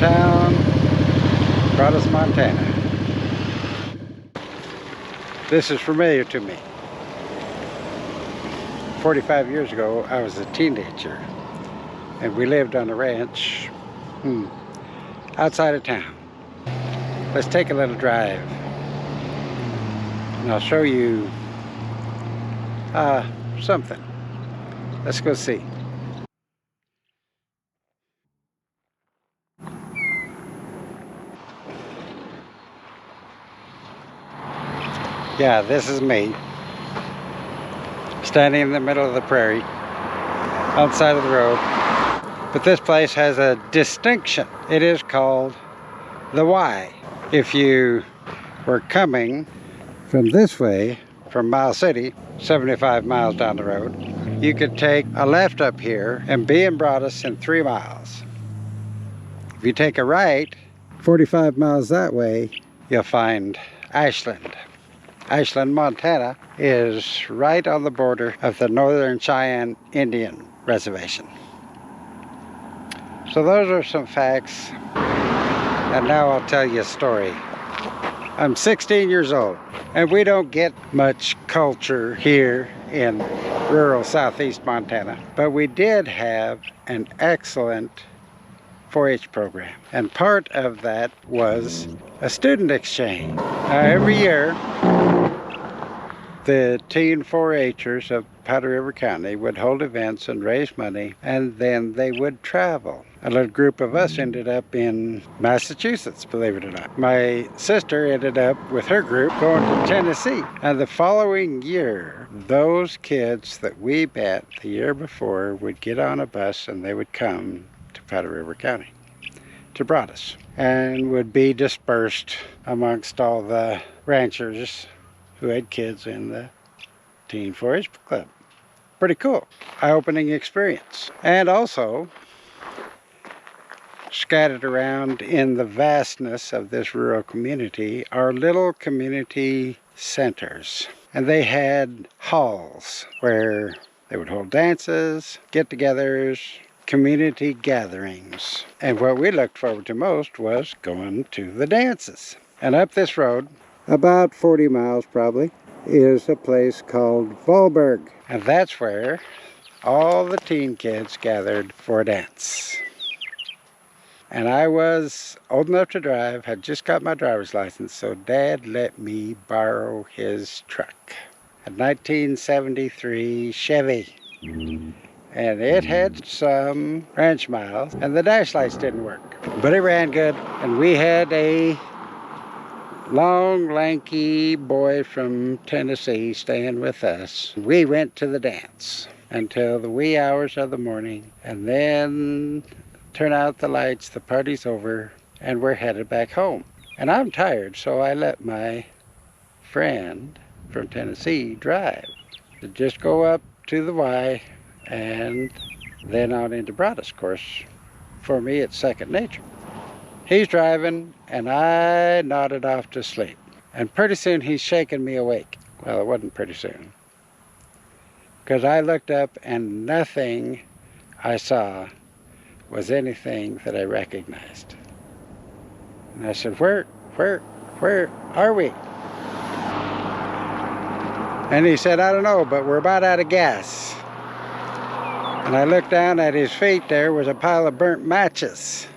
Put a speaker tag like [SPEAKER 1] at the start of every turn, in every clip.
[SPEAKER 1] town, Broadus, Montana. This is familiar to me. 45 years ago, I was a teenager, and we lived on a ranch outside of town. Let's take a little drive, and I'll show you something. Let's go see. Yeah, this is me, standing in the middle of the prairie, on the side of the road. But this place has a distinction. It is called the Y. If you were coming from this way, from Miles City, 75 miles down the road, you could take a left up here and be in Broadus in 3 miles. If you take a right, 45 miles that way, you'll find Ashland. Ashland, Montana is right on the border of the Northern Cheyenne Indian Reservation. So those are some facts, and now I'll tell you a story. I'm 16 years old, and we don't get much culture here in rural southeast Montana, but we did have an excellent 4-H program, and part of that was a student exchange. Now, every year, the teen 4-Hers of Powder River County would hold events and raise money, and then they would travel. A little group of us ended up in Massachusetts, believe it or not. My sister ended up with her group going to Tennessee. And the following year, those kids that we met the year before would get on a bus and they would come to Powder River County, to Broadus, and would be dispersed amongst all the ranchers who had kids in the Teen 4-H Club. Pretty cool. Eye-opening experience. And also, scattered around in the vastness of this rural community are little community centers. And they had halls where they would hold dances, get-togethers, community gatherings. And what we looked forward to most was going to the dances. And up this road, about 40 miles probably, is a place called Volberg. And that's where all the teen kids gathered for a dance. And I was old enough to drive, had just got my driver's license, so Dad let me borrow his truck. A 1973 Chevy. And it had some ranch miles, and the dash lights didn't work. But it ran good, and we had a long, lanky boy from Tennessee staying with us. We went to the dance until the wee hours of the morning, and then turn out the lights, the party's over, and we're headed back home. And I'm tired, so I let my friend from Tennessee drive. To just go up to the Y and then on into Broadus. Of course, for me, it's second nature. He's driving, and I nodded off to sleep. And pretty soon, he's shaking me awake. Well, it wasn't pretty soon, because I looked up, and nothing I saw was anything that I recognized. And I said, where are we? And he said, I don't know, but we're about out of gas. And I looked down at his feet. There was a pile of burnt matches.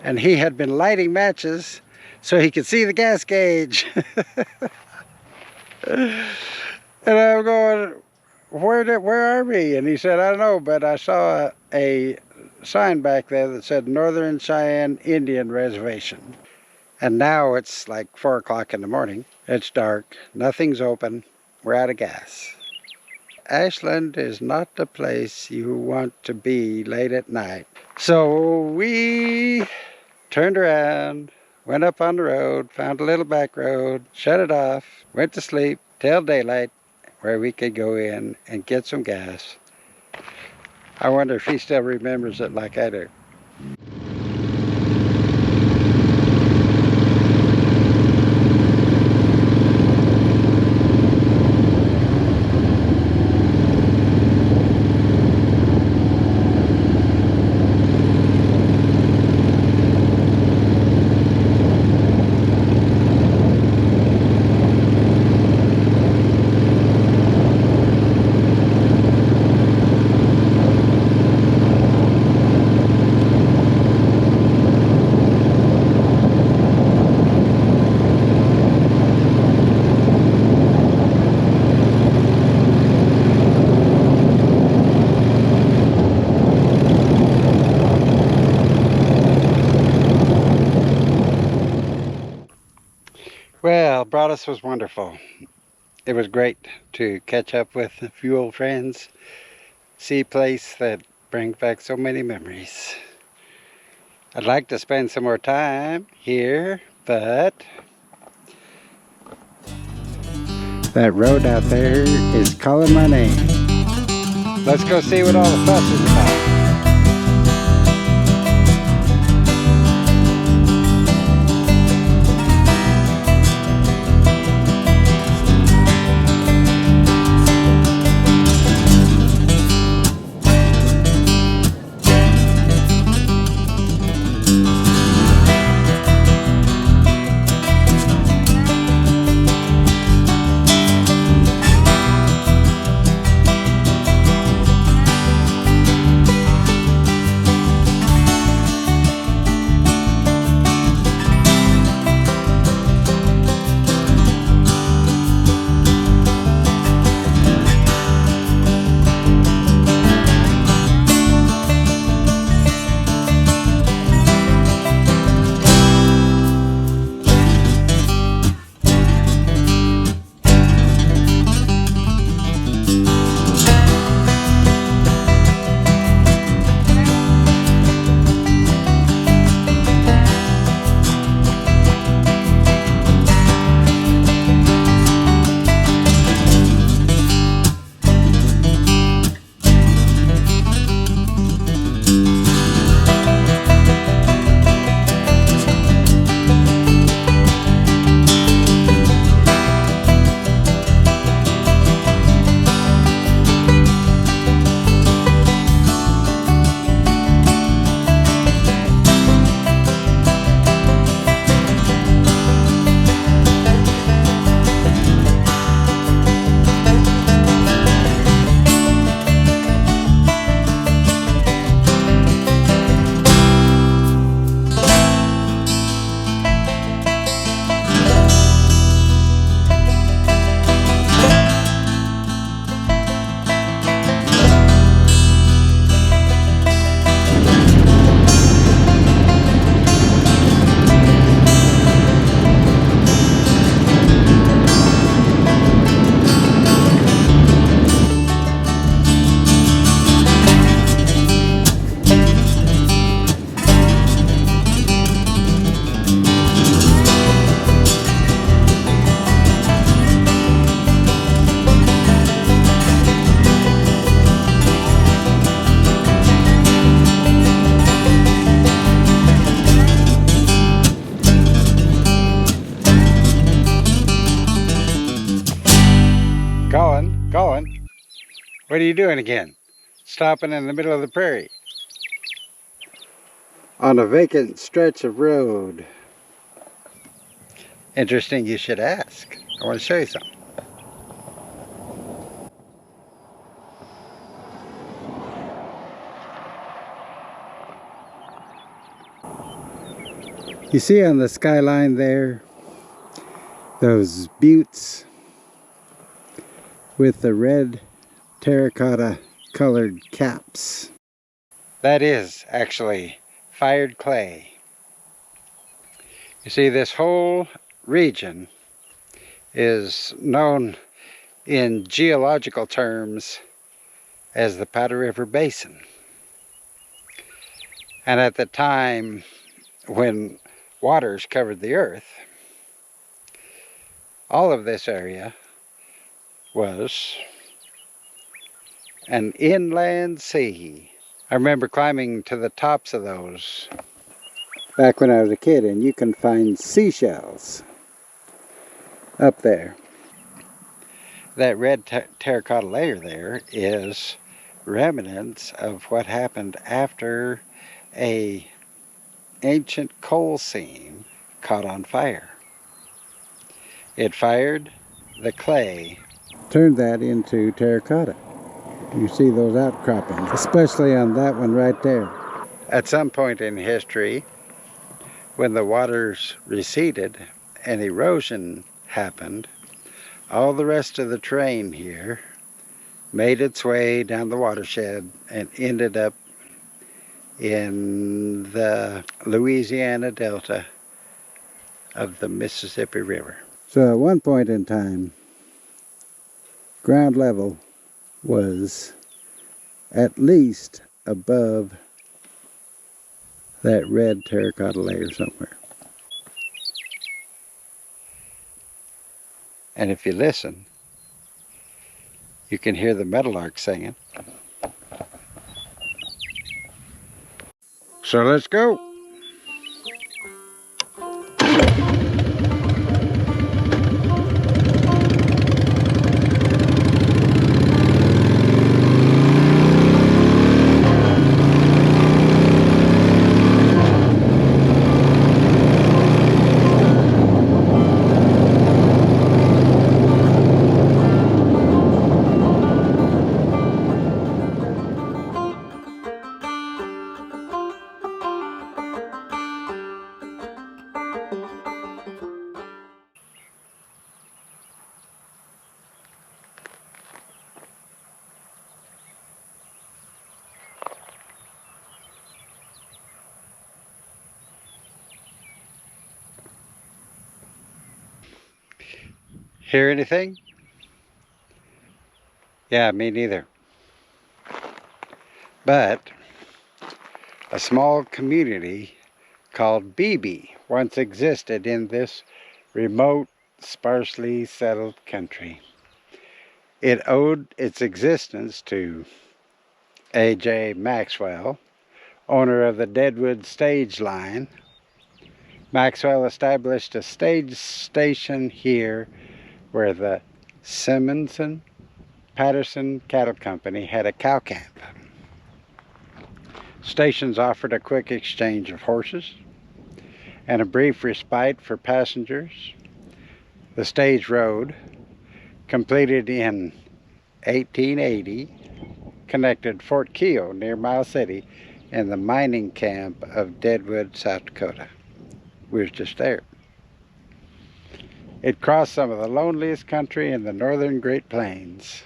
[SPEAKER 1] And he had been lighting matches so he could see the gas gauge. And I'm going, where are we? And he said, I don't know, but I saw a sign back there that said Northern Cheyenne Indian Reservation. And now it's like 4 o'clock in the morning. It's dark, nothing's open, we're out of gas. Ashland is not the place you want to be late at night. So we turned around, went up on the road, found a little back road, shut it off, went to sleep till daylight, where we could go in and get some gas. I wonder if he still remembers it like I do. Well, Broadus was wonderful. It was great to catch up with a few old friends, see a place that brings back so many memories. I'd like to spend some more time here, but that road out there is calling my name. Let's go see what all the fuss is about. Colin, what are you doing again? Stopping in the middle of the prairie. On a vacant stretch of road. Interesting you should ask. I want to show you something. You see on the skyline there, those buttes with the red terracotta colored caps. That is actually fired clay. You see, this whole region is known in geological terms as the Powder River Basin. And at the time when waters covered the earth, all of this area was an inland sea. I remember climbing to the tops of those back when I was a kid, and you can find seashells up there. That red terracotta layer there is remnants of what happened after a ancient coal seam caught on fire. It fired the clay, turned that into terracotta. You see those outcroppings, especially on that one right there. At some point in history, when the waters receded and erosion happened, all the rest of the terrain here made its way down the watershed and ended up in the Louisiana Delta of the Mississippi River. So at one point in time, ground level was at least above that red terracotta layer somewhere. And if you listen, you can hear the meadowlark singing. So let's go. Hear anything? Yeah, me neither. But a small community called Beebe once existed in this remote, sparsely settled country. It owed its existence to A.J. Maxwell, owner of the Deadwood Stage Line. Maxwell established a stage station here where the Simonson Patterson Cattle Company had a cow camp. Stations offered a quick exchange of horses and a brief respite for passengers. The stage road, completed in 1880, connected Fort Keogh near Miles City and the mining camp of Deadwood, South Dakota. We was just there. It crossed some of the loneliest country in the northern Great Plains.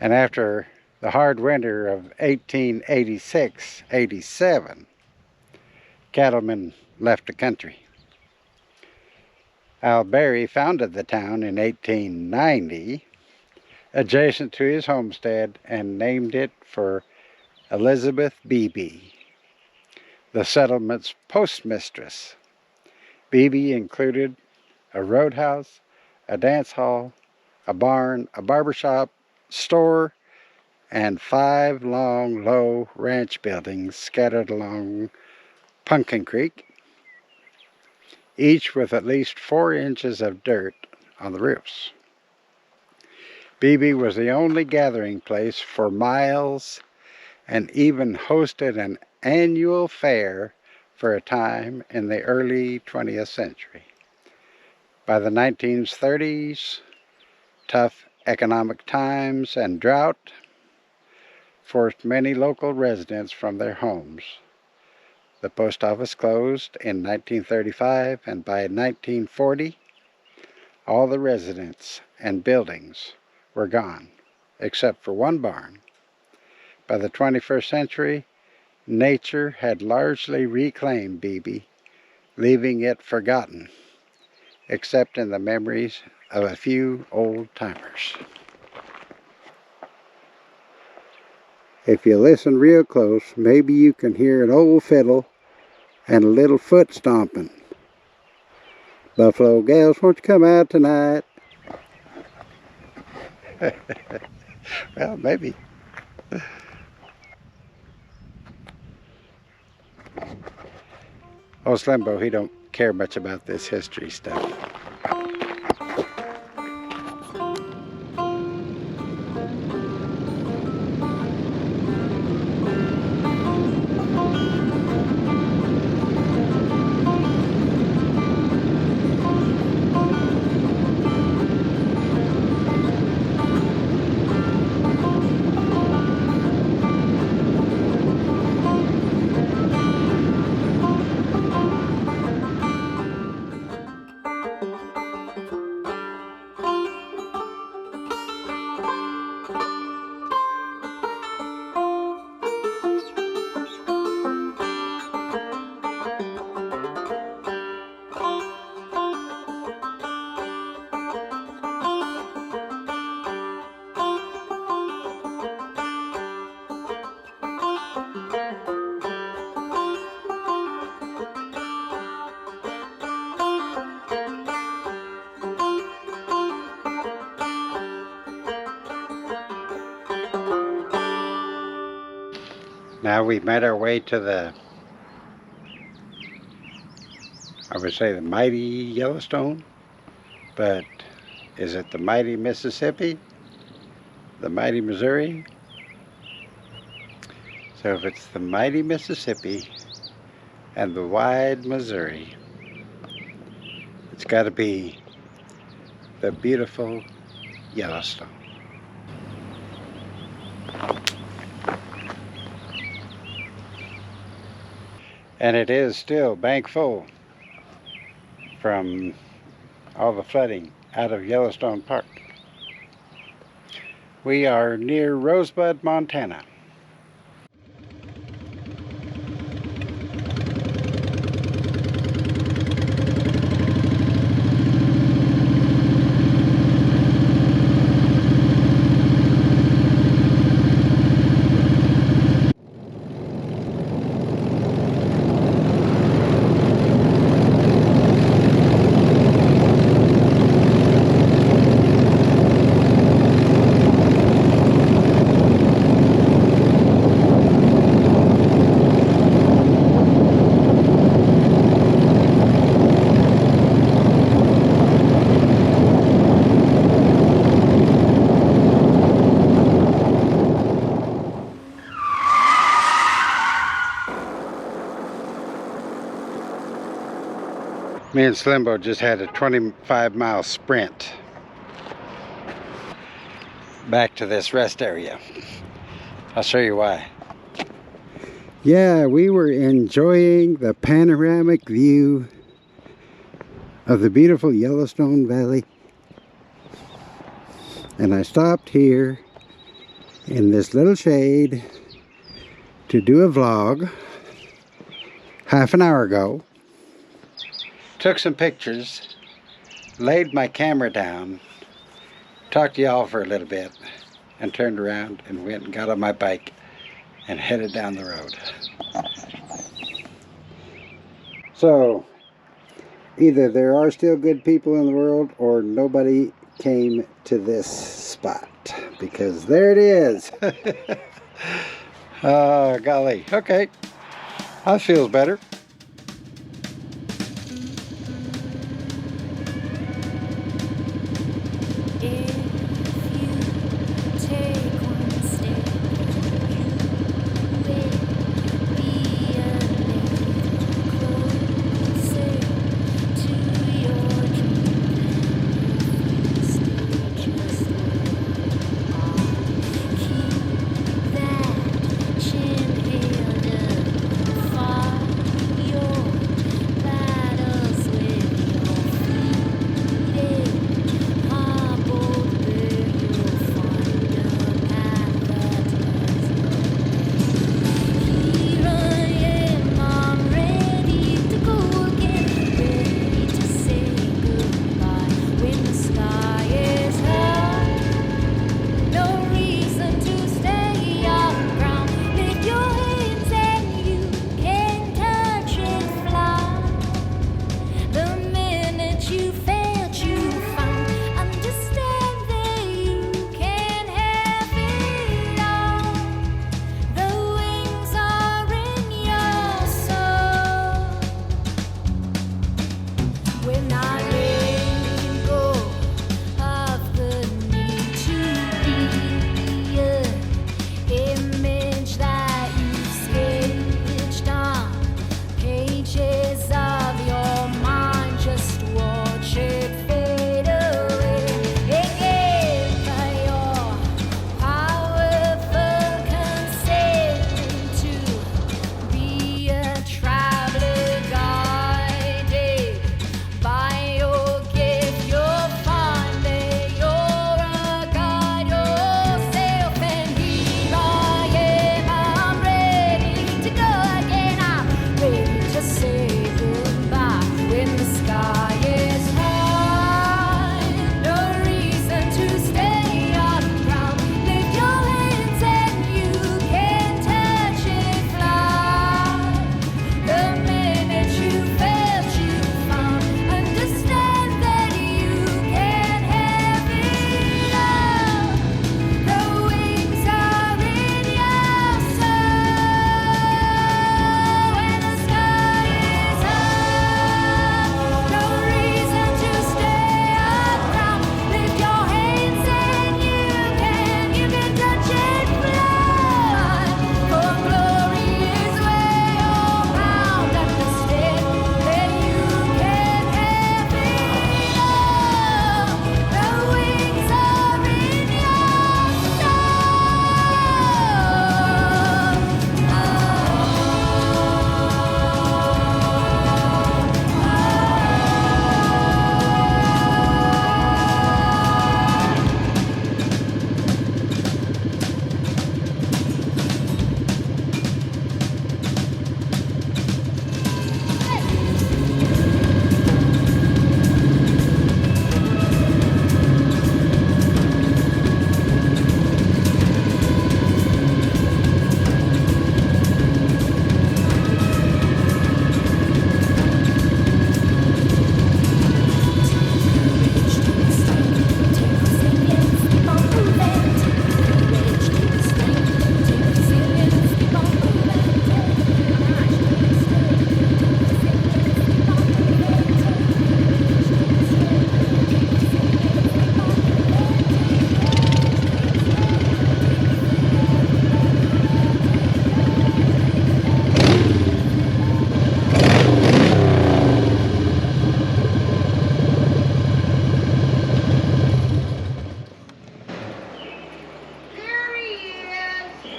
[SPEAKER 1] And after the hard winter of 1886-87, cattlemen left the country. Al Berry founded the town in 1890, adjacent to his homestead, and named it for Elizabeth Beebe, the settlement's postmistress. Beebe included a roadhouse, a dance hall, a barn, a barbershop, store, and 5 long, low ranch buildings scattered along Pumpkin Creek, each with at least 4 inches of dirt on the roofs. Beebe was the only gathering place for miles and even hosted an annual fair for a time in the early 20th century. By the 1930s, tough economic times and drought forced many local residents from their homes. The post office closed in 1935, and by 1940, all the residents and buildings were gone, except for one barn. By the 21st century, nature had largely reclaimed Beebe, leaving it forgotten, except in the memories of a few old-timers. If you listen real close, maybe you can hear an old fiddle and a little foot stomping. Buffalo gals, won't you come out tonight? Well, maybe. Oh, Slimbo, he don't care much about this history stuff. Now we made our way to the, I would say, the mighty Yellowstone, but is it the mighty Mississippi? The mighty Missouri? So if it's the mighty Mississippi and the wide Missouri, it's got to be the beautiful Yellowstone. And it is still bank full from all the flooding out of Yellowstone Park. We are near Rosebud, Montana. Me and Slimbo just had a 25-mile sprint back to this rest area. I'll show you why. Yeah, we were enjoying the panoramic view of the beautiful Yellowstone Valley. And I stopped here in this little shade to do a vlog half an hour ago. Took some pictures, laid my camera down, talked to y'all for a little bit, and turned around and went and got on my bike and headed down the road. So, either there are still good people in the world or nobody came to this spot, because there it is. Oh, golly. Okay, that feels better.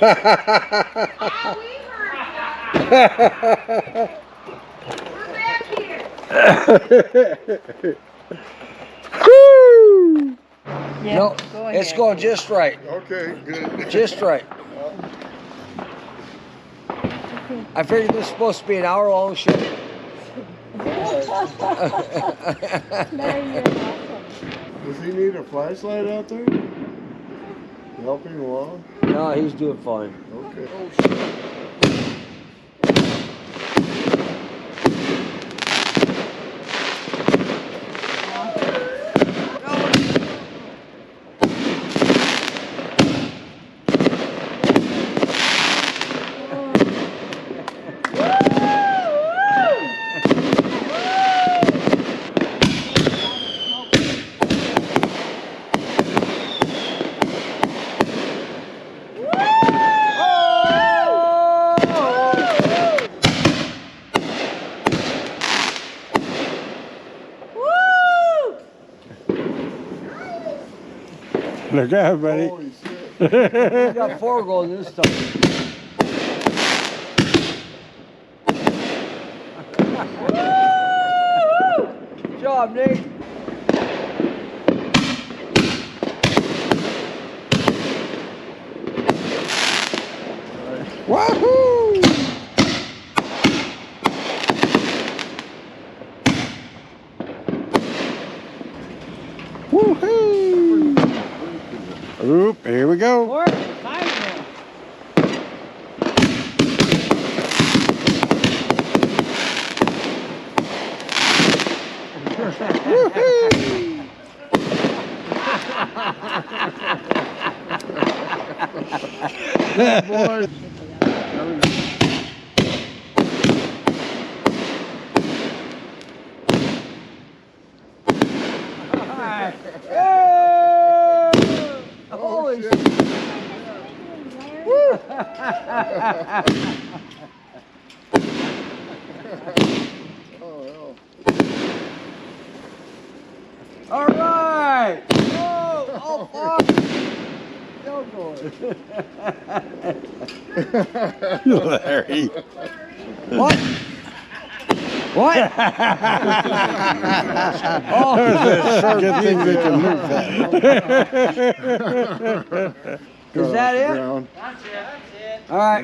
[SPEAKER 2] Oh, we heard you. We're back here.
[SPEAKER 1] Woo!
[SPEAKER 3] Yeah,
[SPEAKER 4] No,
[SPEAKER 3] go
[SPEAKER 4] it's
[SPEAKER 3] ahead.
[SPEAKER 4] going just right.
[SPEAKER 5] Okay, good.
[SPEAKER 4] Just right. I figured this was supposed to be an hour-long show.
[SPEAKER 5] Does he need a flashlight out there? Helping along?
[SPEAKER 4] No, he's doing fine.
[SPEAKER 5] Okay.
[SPEAKER 4] Oh, shit.
[SPEAKER 1] Look out, buddy.
[SPEAKER 5] Holy shit.
[SPEAKER 4] We got 4 going this time. Good job, Nate.
[SPEAKER 1] Wahoo! Woohoo! Oop, here we go.
[SPEAKER 3] 4 and 5 now.
[SPEAKER 1] Woohoo!
[SPEAKER 5] Boy.
[SPEAKER 4] Holy
[SPEAKER 5] shit.
[SPEAKER 4] shit. Woo!
[SPEAKER 5] Oh, hell.
[SPEAKER 4] All right. Oh, fuck. Still going.
[SPEAKER 1] Larry.
[SPEAKER 4] What? What?
[SPEAKER 1] Oh, good thing we can move that.
[SPEAKER 4] Is that it?
[SPEAKER 5] Ground.
[SPEAKER 4] All right.